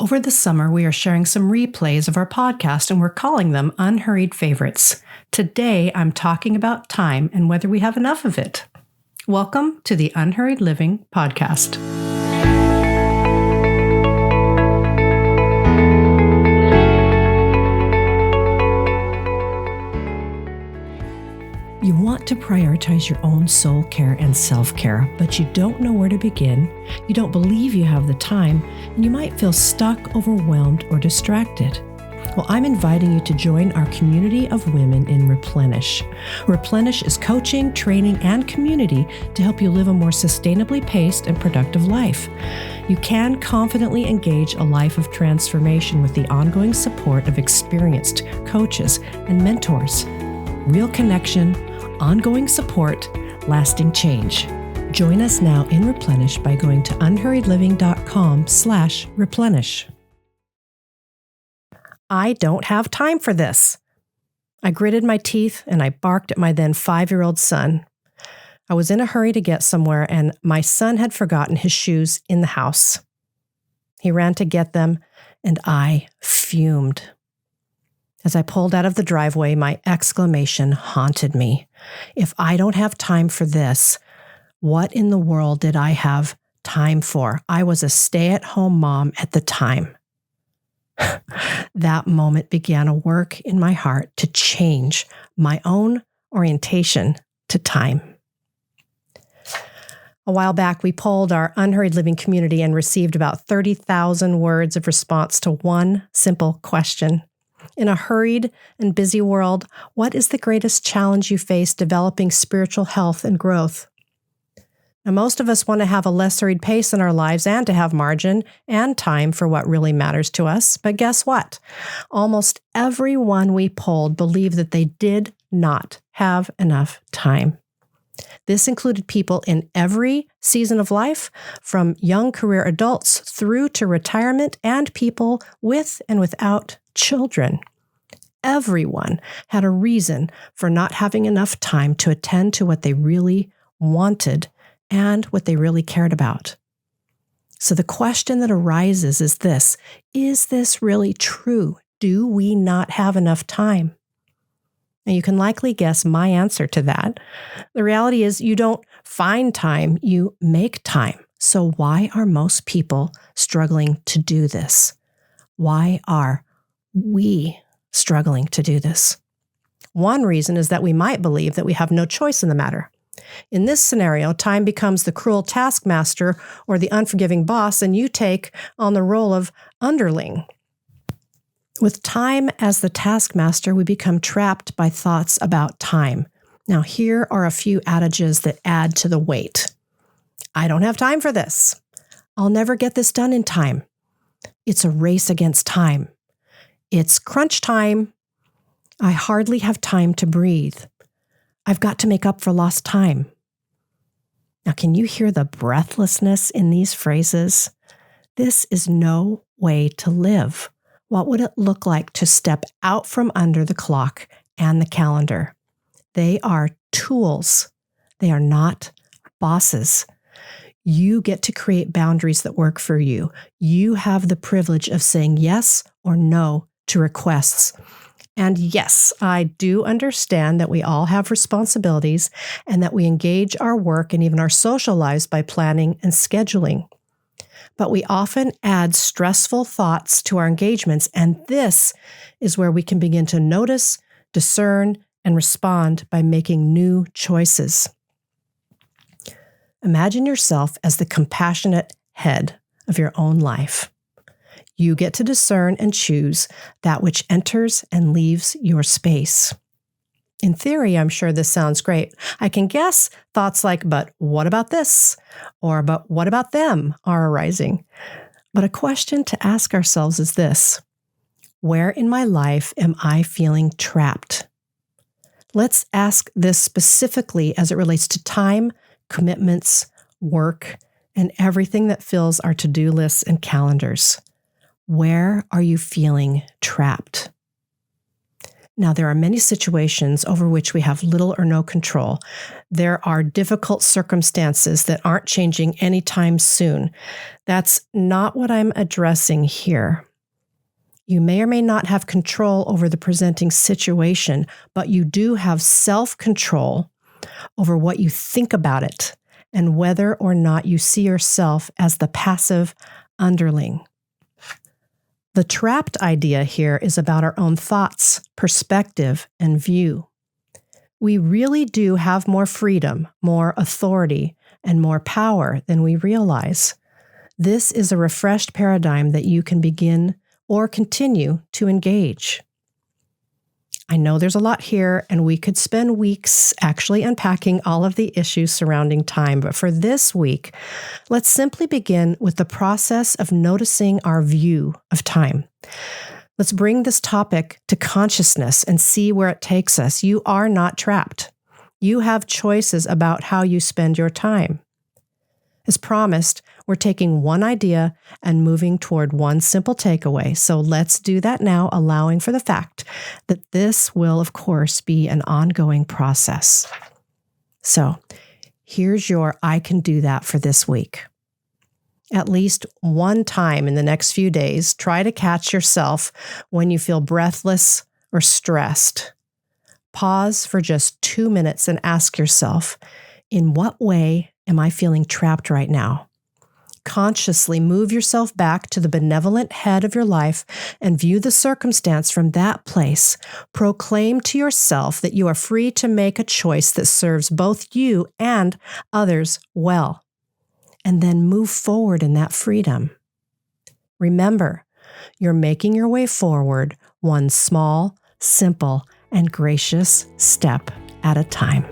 Over the summer, we are sharing some replays of our podcast, and we're calling them Unhurried Favorites. Today, I'm talking about time and whether we have enough of it. Welcome to the Unhurried Living Podcast. You want to prioritize your own soul care and self-care, but you don't know where to begin, you don't believe you have the time, and you might feel stuck, overwhelmed, or distracted. Well, I'm inviting you to join our community of women in REPLENISH. REPLENISH is coaching, training, and community to help you live a more sustainably paced and productive life. You can confidently engage a life of transformation with the ongoing support of experienced coaches and mentors. Real connection, ongoing support, lasting change. Join us now in Replenish by going to unhurriedliving.com/replenish. I don't have time for this. I gritted my teeth and I barked at my then 5-year-old son. I was in a hurry to get somewhere and my son had forgotten his shoes in the house. He ran to get them and I fumed. As I pulled out of the driveway, my exclamation haunted me. If I don't have time for this, what in the world did I have time for? I was a stay-at-home mom at the time. That moment began a work in my heart to change my own orientation to time. A while back, we polled our Unhurried Living community and received about 30,000 words of response to one simple question. In a hurried and busy world, what is the greatest challenge you face developing spiritual health and growth? Now, most of us want to have a less hurried pace in our lives and to have margin and time for what really matters to us. But guess what? Almost everyone we polled believed that they did not have enough time. This included people in every season of life, from young career adults through to retirement, and people with and without children. Everyone had a reason for not having enough time to attend to what they really wanted and what they really cared about. So the question that arises is this: is this really true? Do we not have enough time? Now, you can likely guess my answer to that. The reality is you don't find time, you make time. So why are most people struggling to do this? Why are we struggling to do this? One reason is that we might believe that we have no choice in the matter. In this scenario, time becomes the cruel taskmaster or the unforgiving boss, and you take on the role of underling. With time as the taskmaster, we become trapped by thoughts about time. Now, here are a few adages that add to the weight. I don't have time for this. I'll never get this done in time. It's a race against time. It's crunch time. I hardly have time to breathe. I've got to make up for lost time. Now, can you hear the breathlessness in these phrases? This is no way to live. What would it look like to step out from under the clock and the calendar? They are tools. They are not bosses. You get to create boundaries that work for you. You have the privilege of saying yes or no to requests. And yes, I do understand that we all have responsibilities and that we engage our work and even our social lives by planning and scheduling. But we often add stressful thoughts to our engagements, and this is where we can begin to notice, discern, and respond by making new choices. Imagine yourself as the compassionate head of your own life. You get to discern and choose that which enters and leaves your space. In theory, I'm sure this sounds great. I can guess thoughts like, but what about this? Or, but what about them are arising. But a question to ask ourselves is this: where in my life am I feeling trapped? Let's ask this specifically as it relates to time, commitments, work, and everything that fills our to-do lists and calendars. Where are you feeling trapped? Now, there are many situations over which we have little or no control. There are difficult circumstances that aren't changing anytime soon. That's not what I'm addressing here. You may or may not have control over the presenting situation, but you do have self-control over what you think about it and whether or not you see yourself as the passive underling. The trapped idea here is about our own thoughts, perspective, and view. We really do have more freedom, more authority, and more power than we realize. This is a refreshed paradigm that you can begin or continue to engage. I know there's a lot here, and we could spend weeks actually unpacking all of the issues surrounding time. But for this week, let's simply begin with the process of noticing our view of time. Let's bring this topic to consciousness and see where it takes us. You are not trapped. You have choices about how you spend your time. As promised, we're taking one idea and moving toward one simple takeaway. So let's do that now, allowing for the fact that this will, of course, be an ongoing process. So here's your I can do that for this week. At least one time in the next few days, try to catch yourself when you feel breathless or stressed. Pause for just 2 minutes and ask yourself, in what way am I feeling trapped right now? Consciously move yourself back to the benevolent head of your life and view the circumstance from that place. Proclaim to yourself that you are free to make a choice that serves both you and others well. And then move forward in that freedom. Remember, you're making your way forward one small, simple, and gracious step at a time.